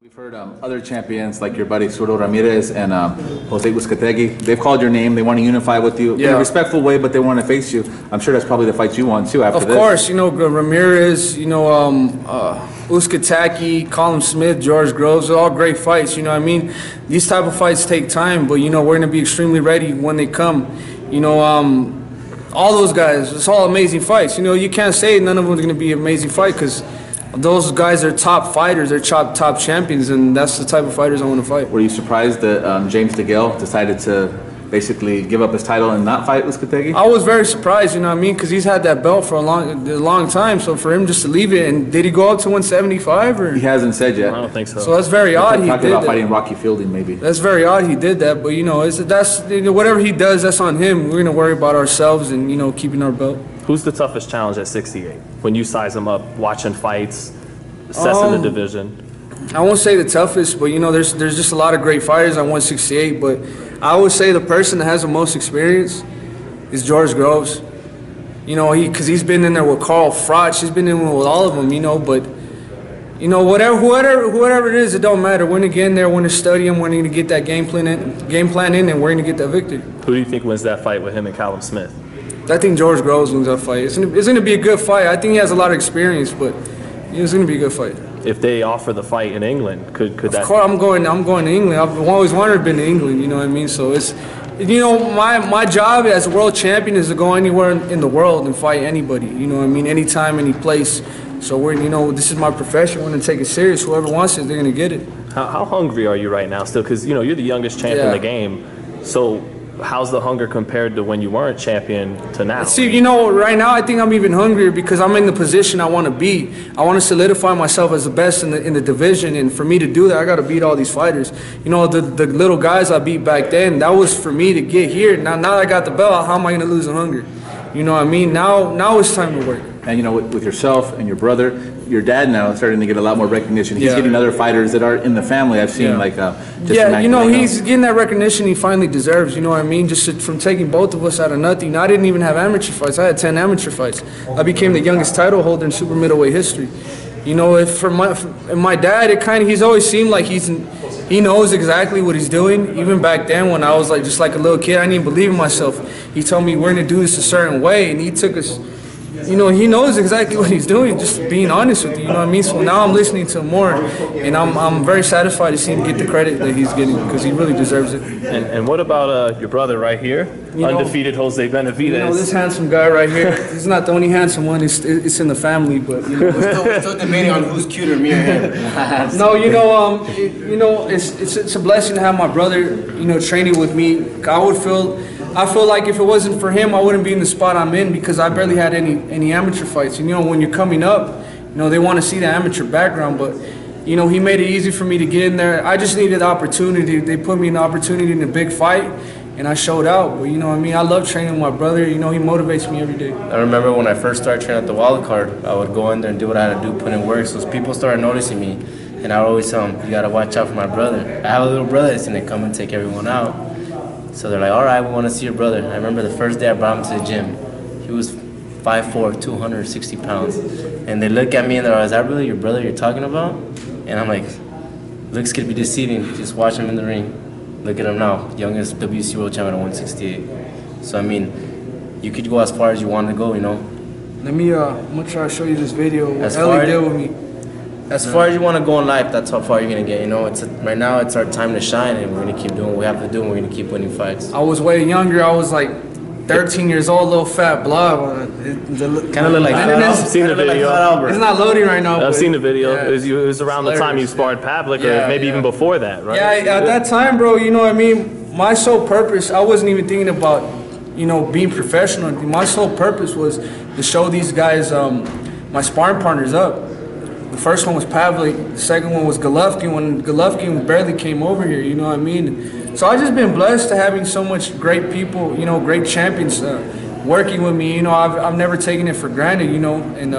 We've heard other champions like your buddy Suro Ramirez and Jose Buscategui. They've called your name. They want to unify with you in a respectful way, but they want to face you. I'm sure that's probably the fight you want too after this. Of course, you know, Ramirez, you know, Buscategui, Colin Smith, George Groves, they're all great fights. You know what I mean? These type of fights take time, but you know we're going to be extremely ready when they come. You know, all those guys, it's all amazing fights. You know, you can't say none of them are going to be an amazing fight because those guys are top fighters, they're top champions, and that's the type of fighters I want to fight. Were you surprised that James Degale decided to basically give up his title and not fight Buscategui? I was very surprised, you know what I mean, because he's had that belt for a long time. So for him just to leave it, and did he go up to 175 or? He hasn't said yet. I don't think so. So that's very odd. He talking did about that. fighting Rocky Fielding, maybe. That's very odd. He did that, but you know, whatever he does, that's on him. We're gonna worry about ourselves and you know keeping our belt. Who's the toughest challenge at 68? When you size him up, watching fights, assessing the division. I won't say the toughest, but you know, there's just a lot of great fighters at 168. But I would say the person that has the most experience is George Groves. You know, because he's been in there with Carl Froch. He's been in with all of them. You know, but you know, whoever it is, it don't matter. We're gonna get in there, we're gonna study him, we're gonna get that game plan in, and we're gonna get that victory. Who do you think wins that fight with him and Callum Smith? I think George Groves wins that fight. It's gonna be a good fight. I think he has a lot of experience, but it's gonna be a good fight. If they offer the fight in England, could that? Of course, I'm going to England. I've always wanted to be to England. You know what I mean? So it's, you know, my job as a world champion is to go anywhere in the world and fight anybody. You know what I mean? Anytime, any place. So we're, you know, this is my profession. We're gonna take it serious. Whoever wants it, they're gonna get it. How hungry are you right now still? Because you know you're the youngest champ in the game. So how's the hunger compared to when you weren't champion to now? See, you know, right now I think I'm even hungrier because I'm in the position I want to be. I want to solidify myself as the best in the division, and for me to do that, I got to beat all these fighters. You know, the little guys I beat back then, that was for me to get here. Now that I got the belt, how am I going to lose the hunger? You know what I mean? Now it's time to work. And you know, with yourself and your brother, your dad now is starting to get a lot more recognition. He's getting other fighters that are in the family. I've seen like you know, he's getting that recognition he finally deserves. You know what I mean? Just from taking both of us out of nothing. I didn't even have amateur fights. I had 10 amateur fights. I became the youngest title holder in super middleweight history. You know, for my dad, he's always seemed like he knows exactly what he's doing. Even back then, when I was just like a little kid, I didn't even believe in myself. He told me we're gonna do this a certain way, and he took us. You know, he knows exactly what he's doing, just being honest with you, you know what I mean? So now I'm listening to him more, and I'm very satisfied to see him get the credit that he's getting, because he really deserves it. And what about your brother right here? Undefeated Jose Benavidez. You know, this handsome guy right here, he's not the only handsome one, it's in the family, but, you know. We're still debating on who's cuter, me or him. No, you know, it's a blessing to have my brother, you know, training with me. I feel like if it wasn't for him, I wouldn't be in the spot I'm in because I barely had any amateur fights. And, you know, when you're coming up, you know, they want to see the amateur background, but, you know, he made it easy for me to get in there. I just needed the opportunity. They put me in the opportunity in a big fight, and I showed out. But, you know what I mean? I love training with my brother. You know, he motivates me every day. I remember when I first started training at the Wild Card, I would go in there and do what I had to do, put in work. So people started noticing me, and I would always tell them, you got to watch out for my brother. I have a little brother that's going to come and take everyone out. So they're like, all right, we want to see your brother. I remember the first day I brought him to the gym. He was 5'4", 260 pounds. And they look at me and they're like, is that really your brother you're talking about? And I'm like, looks could be deceiving. Just watch him in the ring. Look at him now, youngest WC world champion at 168. So, I mean, you could go as far as you want to go, you know? Let me, I'm going to try to show you this video what Ellie did with me. As far as you want to go in life, that's how far you're going to get, you know? Right now, it's our time to shine, and we're going to keep doing what we have to do, and we're going to keep winning fights. I was way younger. I was like 13 years old, little fat blob. Kind of look like I've seen the video. It's not loading right now. I've seen the video. Yeah, it was around the time you sparred Pavlik, or maybe even before that, right? Yeah, at that time, bro, you know what I mean? My sole purpose, I wasn't even thinking about, you know, being professional. My sole purpose was to show these guys, my sparring partners up. The first one was Pavlik, the second one was Golovkin, when Golovkin barely came over here, you know what I mean? So I've just been blessed to having so much great people, you know, great champions working with me. You know, I've never taken it for granted, you know, and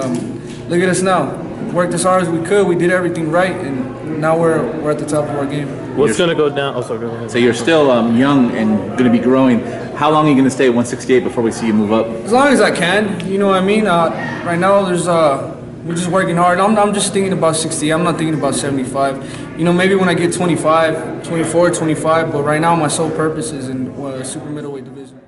look at us now. Worked as hard as we could, we did everything right, and now we're at the top of our game. What's going to go down? Oh, sorry, go ahead. So you're still young and going to be growing. How long are you going to stay at 168 before we see you move up? As long as I can, you know what I mean? Right now there's We're just working hard. I'm just thinking about 60. I'm not thinking about 75. You know, maybe when I get 25, 24, 25, but right now my sole purpose is in super middleweight division.